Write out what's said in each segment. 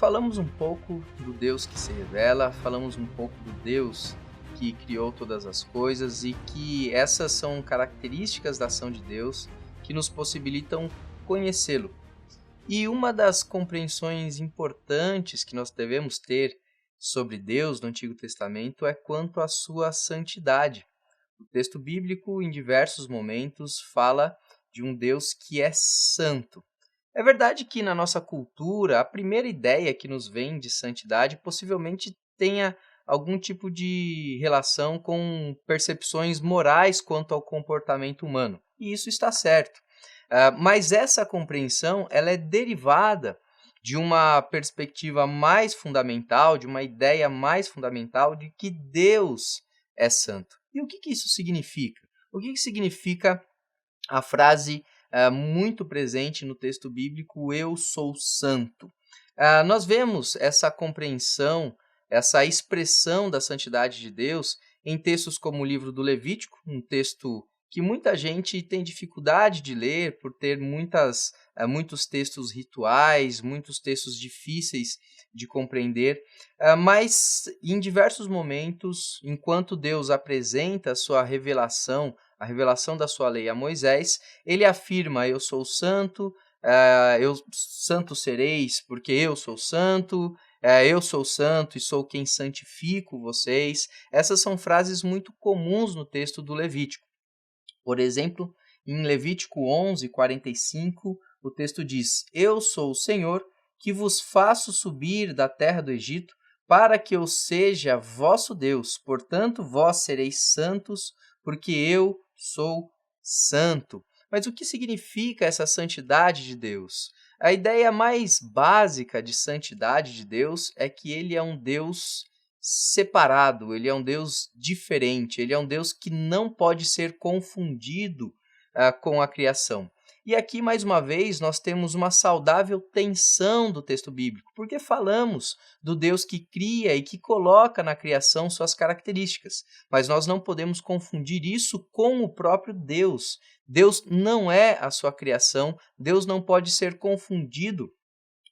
falamos um pouco do Deus que se revela, falamos um pouco do Deus que criou todas as coisas e que essas são características da ação de Deus que nos possibilitam conhecê-lo. E uma das compreensões importantes que nós devemos ter sobre Deus no Antigo Testamento é quanto à sua santidade. O texto bíblico, em diversos momentos, fala de um Deus que é santo. É verdade que na nossa cultura, a primeira ideia que nos vem de santidade possivelmente tenha algum tipo de relação com percepções morais quanto ao comportamento humano. E isso está certo. Mas essa compreensão ela é derivada de uma perspectiva mais fundamental, de uma ideia mais fundamental de que Deus é santo. E o que isso significa? O que significa a frase muito presente no texto bíblico, eu sou santo? Nós vemos essa compreensão, essa expressão da santidade de Deus em textos como o livro do Levítico, um texto que muita gente tem dificuldade de ler por ter muitos textos rituais, muitos textos difíceis de compreender, mas em diversos momentos, enquanto Deus apresenta a sua revelação, a revelação da sua lei a Moisés, ele afirma, eu sou santo, santo sereis porque eu sou santo e sou quem santifico vocês. Essas são frases muito comuns no texto do Levítico. Por exemplo, em Levítico 11:45, o texto diz, eu sou o Senhor que vos faço subir da terra do Egito para que eu seja vosso Deus. Portanto, vós sereis santos, porque eu sou santo. Mas o que significa essa santidade de Deus? A ideia mais básica de santidade de Deus é que ele é um Deus separado, ele é um Deus diferente, ele é um Deus que não pode ser confundido com a criação. E aqui, mais uma vez, nós temos uma saudável tensão do texto bíblico, porque falamos do Deus que cria e que coloca na criação suas características, mas nós não podemos confundir isso com o próprio Deus. Deus não é a sua criação, Deus não pode ser confundido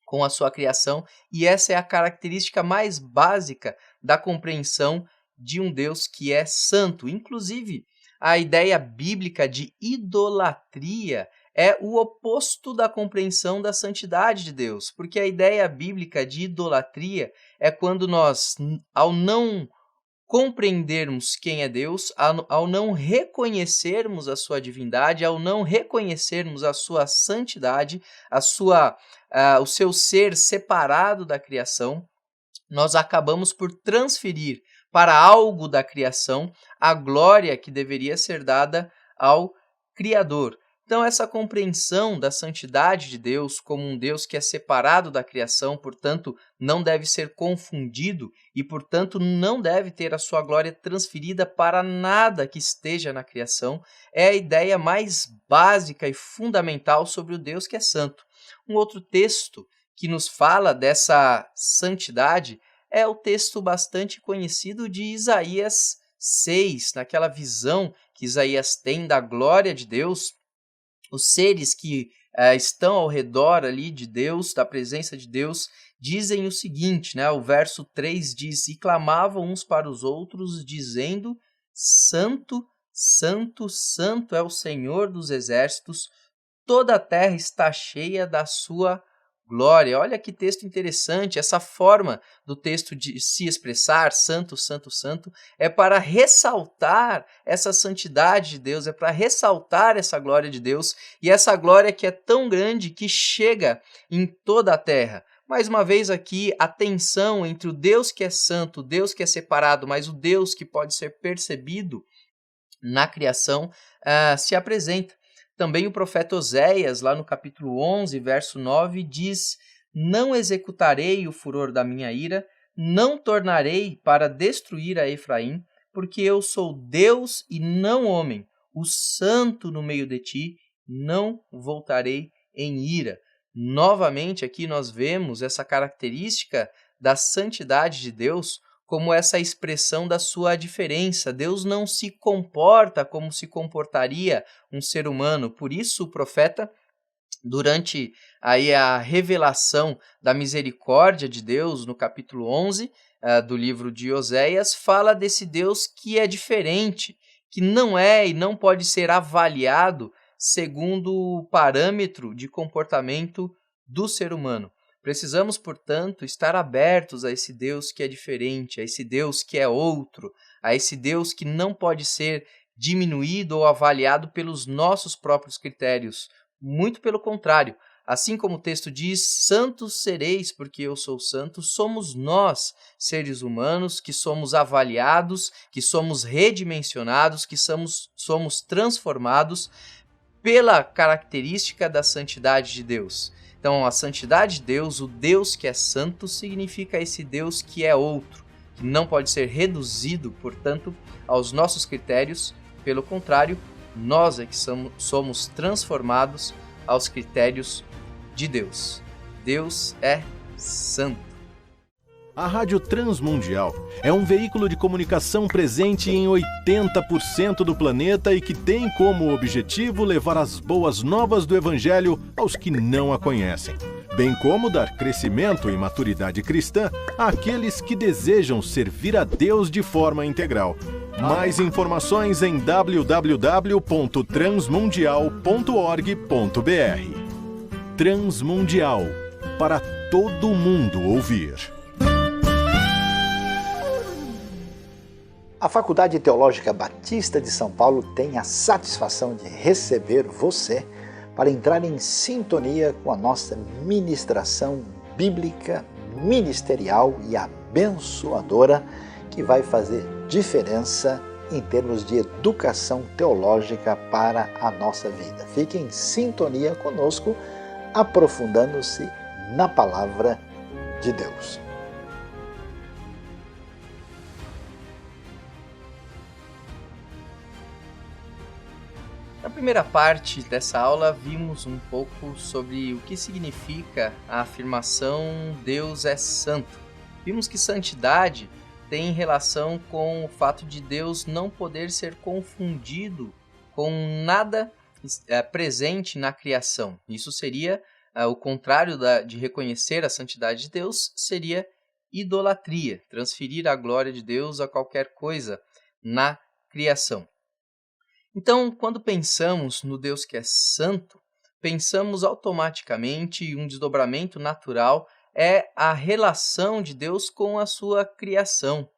com a sua criação, e essa é a característica mais básica da compreensão de um Deus que é santo. Inclusive, a ideia bíblica de idolatria é o oposto da compreensão da santidade de Deus, porque a ideia bíblica de idolatria é quando nós, ao não compreendermos quem é Deus, ao não reconhecermos a sua divindade, ao não reconhecermos a sua santidade, o seu ser separado da criação, nós acabamos por transferir para algo da criação a glória que deveria ser dada ao Criador. Então, essa compreensão da santidade de Deus como um Deus que é separado da criação, portanto, não deve ser confundido e, portanto, não deve ter a sua glória transferida para nada que esteja na criação, é a ideia mais básica e fundamental sobre o Deus que é santo. Um outro texto que nos fala dessa santidade é o texto bastante conhecido de Isaías 6, naquela visão que Isaías tem da glória de Deus. Os seres que estão ao redor ali de Deus, da presença de Deus, dizem o seguinte, né? O verso 3 diz, e clamavam uns para os outros, dizendo, Santo, Santo, Santo é o Senhor dos exércitos, toda a terra está cheia da sua glória. Olha que texto interessante, essa forma do texto de se expressar, santo, santo, santo, é para ressaltar essa santidade de Deus, é para ressaltar essa glória de Deus, e essa glória que é tão grande que chega em toda a terra. Mais uma vez aqui, a tensão entre o Deus que é santo, o Deus que é separado, mas o Deus que pode ser percebido na criação, se apresenta. Também o profeta Oséias, lá no capítulo 11, verso 9, diz, não executarei o furor da minha ira, não tornarei para destruir a Efraim, porque eu sou Deus e não homem, o santo no meio de ti, não voltarei em ira. Novamente aqui nós vemos essa característica da santidade de Deus como essa expressão da sua diferença. Deus não se comporta como se comportaria um ser humano. Por isso o profeta Durante aí a revelação da misericórdia de Deus, no capítulo 11 do livro de Oséias, fala desse Deus que é diferente, que não é e não pode ser avaliado segundo o parâmetro de comportamento do ser humano. Precisamos, portanto, estar abertos a esse Deus que é diferente, a esse Deus que é outro, a esse Deus que não pode ser diminuído ou avaliado pelos nossos próprios critérios. Muito pelo contrário, assim como o texto diz, santos sereis porque eu sou santo, somos nós, seres humanos, que somos avaliados, que somos redimensionados, que somos transformados pela característica da santidade de Deus. Então, a santidade de Deus, o Deus que é santo, significa esse Deus que é outro, que não pode ser reduzido, portanto, aos nossos critérios. Pelo contrário, nós é que somos transformados aos critérios de Deus. Deus é santo. A Rádio Transmundial é um veículo de comunicação presente em 80% do planeta e que tem como objetivo levar as boas novas do Evangelho aos que não a conhecem, bem como dar crescimento e maturidade cristã àqueles que desejam servir a Deus de forma integral. Mais informações em www.transmundial.org.br. Transmundial, para todo mundo ouvir. A Faculdade Teológica Batista de São Paulo tem a satisfação de receber você para entrar em sintonia com a nossa ministração bíblica, ministerial e abençoadora, que vai fazer diferença em termos de educação teológica para a nossa vida. Fique em sintonia conosco, aprofundando-se na Palavra de Deus. Na primeira parte dessa aula, vimos um pouco sobre o que significa a afirmação Deus é santo. Vimos que santidade tem relação com o fato de Deus não poder ser confundido com nada presente na criação. Isso seria o contrário de reconhecer a santidade de Deus, seria idolatria, transferir a glória de Deus a qualquer coisa na criação. Então, quando pensamos no Deus que é santo, pensamos automaticamente, um desdobramento natural é a relação de Deus com a sua criação.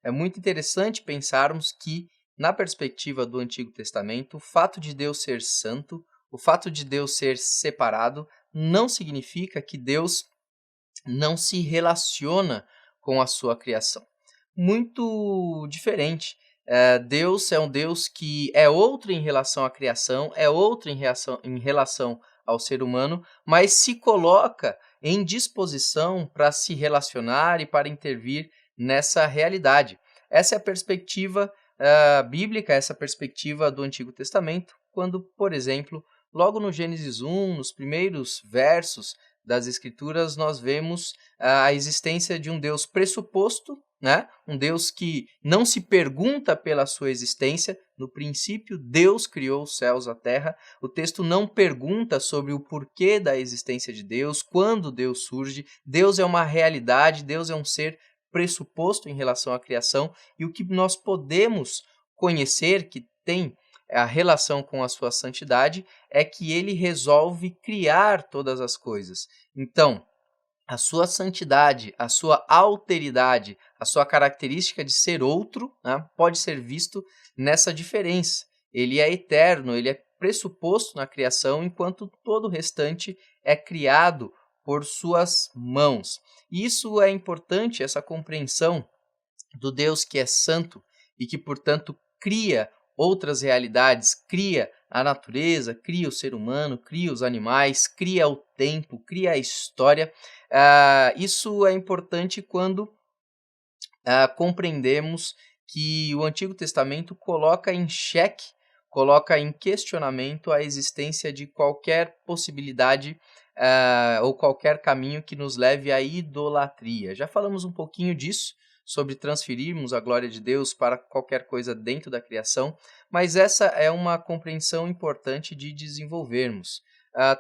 É muito interessante pensarmos que, na perspectiva do Antigo Testamento, o fato de Deus ser santo, o fato de Deus ser separado, não significa que Deus não se relaciona com a sua criação. Muito diferente. Deus é um Deus que é outro em relação à criação, é outro em relação ao ser humano, mas se coloca em disposição para se relacionar e para intervir nessa realidade. Essa é a perspectiva bíblica, essa perspectiva do Antigo Testamento, quando, por exemplo, logo no Gênesis 1, nos primeiros versos das Escrituras, nós vemos a existência de um Deus pressuposto, né? Um Deus que não se pergunta pela sua existência. No princípio, Deus criou os céus e a terra. O texto não pergunta sobre o porquê da existência de Deus, quando Deus surge. Deus é uma realidade, Deus é um ser pressuposto em relação à criação. E o que nós podemos conhecer, que tem a relação com a sua santidade, é que ele resolve criar todas as coisas. Então, a sua santidade, a sua alteridade, a sua característica de ser outro, né, pode ser visto nessa diferença. Ele é eterno, ele é pressuposto na criação, enquanto todo o restante é criado por suas mãos. E isso é importante, essa compreensão do Deus que é santo e que, portanto, cria outras realidades, cria a natureza, cria o ser humano, cria os animais, cria o tempo, cria a história. Isso é importante quando compreendemos que o Antigo Testamento coloca em xeque, coloca em questionamento a existência de qualquer possibilidade ou qualquer caminho que nos leve à idolatria. Já falamos um pouquinho disso, sobre transferirmos a glória de Deus para qualquer coisa dentro da criação, mas essa é uma compreensão importante de desenvolvermos.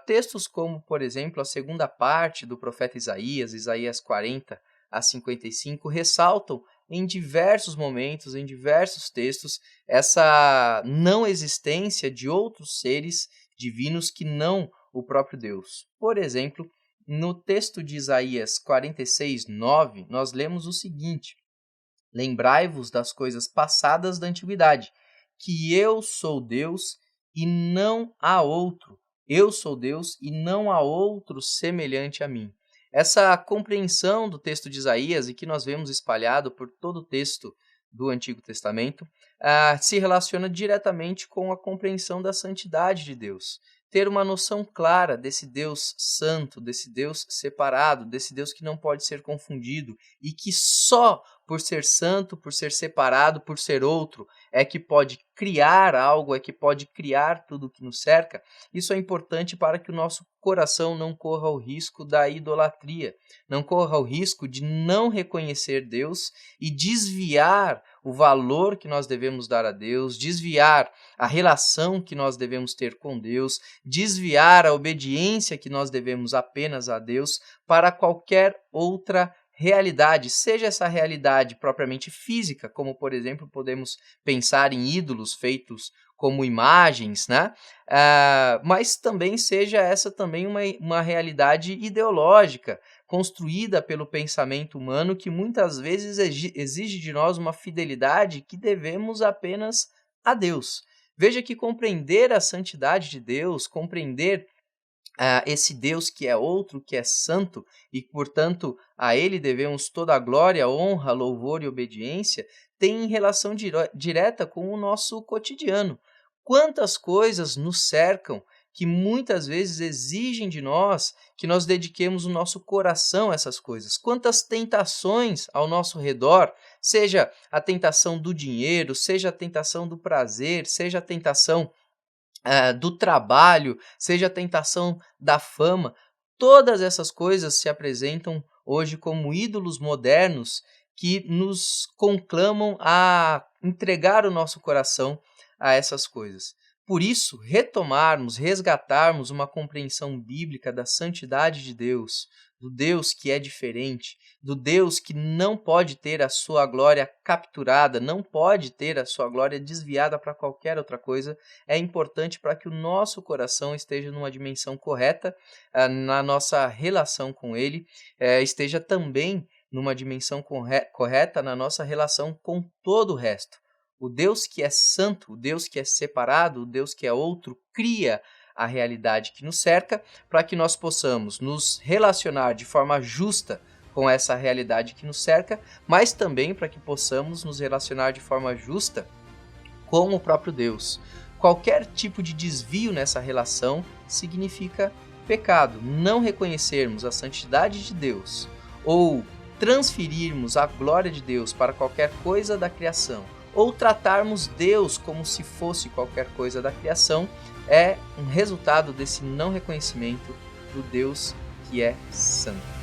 Textos como, por exemplo, a segunda parte do profeta Isaías, Isaías 40 a 55, ressaltam em diversos momentos, em diversos textos, essa não existência de outros seres divinos que não o próprio Deus. Por exemplo, no texto de Isaías 46, 9, nós lemos o seguinte: lembrai-vos das coisas passadas da antiguidade, que eu sou Deus e não há outro. Eu sou Deus e não há outro semelhante a mim. Essa compreensão do texto de Isaías, e que nós vemos espalhado por todo o texto do Antigo Testamento, se relaciona diretamente com a compreensão da santidade de Deus. Ter uma noção clara desse Deus santo, desse Deus separado, desse Deus que não pode ser confundido e que só por ser santo, por ser separado, por ser outro, é que pode criar algo, é que pode criar tudo o que nos cerca. Isso é importante para que o nosso coração não corra o risco da idolatria, não corra o risco de não reconhecer Deus e desviar o valor que nós devemos dar a Deus, desviar a relação que nós devemos ter com Deus, desviar a obediência que nós devemos apenas a Deus para qualquer outra realidade, seja essa realidade propriamente física, como por exemplo podemos pensar em ídolos feitos como imagens, né? Mas também seja essa também uma realidade ideológica, construída pelo pensamento humano, que muitas vezes exige de nós uma fidelidade que devemos apenas a Deus. Veja que compreender a santidade de Deus, compreender esse Deus que é outro, que é santo, e portanto a Ele devemos toda a glória, honra, louvor e obediência, tem relação direta com o nosso cotidiano. Quantas coisas nos cercam que muitas vezes exigem de nós que nós dediquemos o nosso coração a essas coisas. Quantas tentações ao nosso redor, seja a tentação do dinheiro, seja a tentação do prazer, seja a tentação do trabalho, seja a tentação da fama, todas essas coisas se apresentam hoje como ídolos modernos que nos conclamam a entregar o nosso coração a essas coisas. Por isso, retomarmos, resgatarmos uma compreensão bíblica da santidade de Deus, do Deus que é diferente, do Deus que não pode ter a sua glória capturada, não pode ter a sua glória desviada para qualquer outra coisa, é importante para que o nosso coração esteja numa dimensão correta na nossa relação com Ele, esteja também numa dimensão correta na nossa relação com todo o resto. O Deus que é santo, o Deus que é separado, o Deus que é outro, cria a realidade que nos cerca para que nós possamos nos relacionar de forma justa com essa realidade que nos cerca, mas também para que possamos nos relacionar de forma justa com o próprio Deus. Qualquer tipo de desvio nessa relação significa pecado. Não reconhecermos a santidade de Deus ou transferirmos a glória de Deus para qualquer coisa da criação, ou tratarmos Deus como se fosse qualquer coisa da criação, é um resultado desse não reconhecimento do Deus que é santo.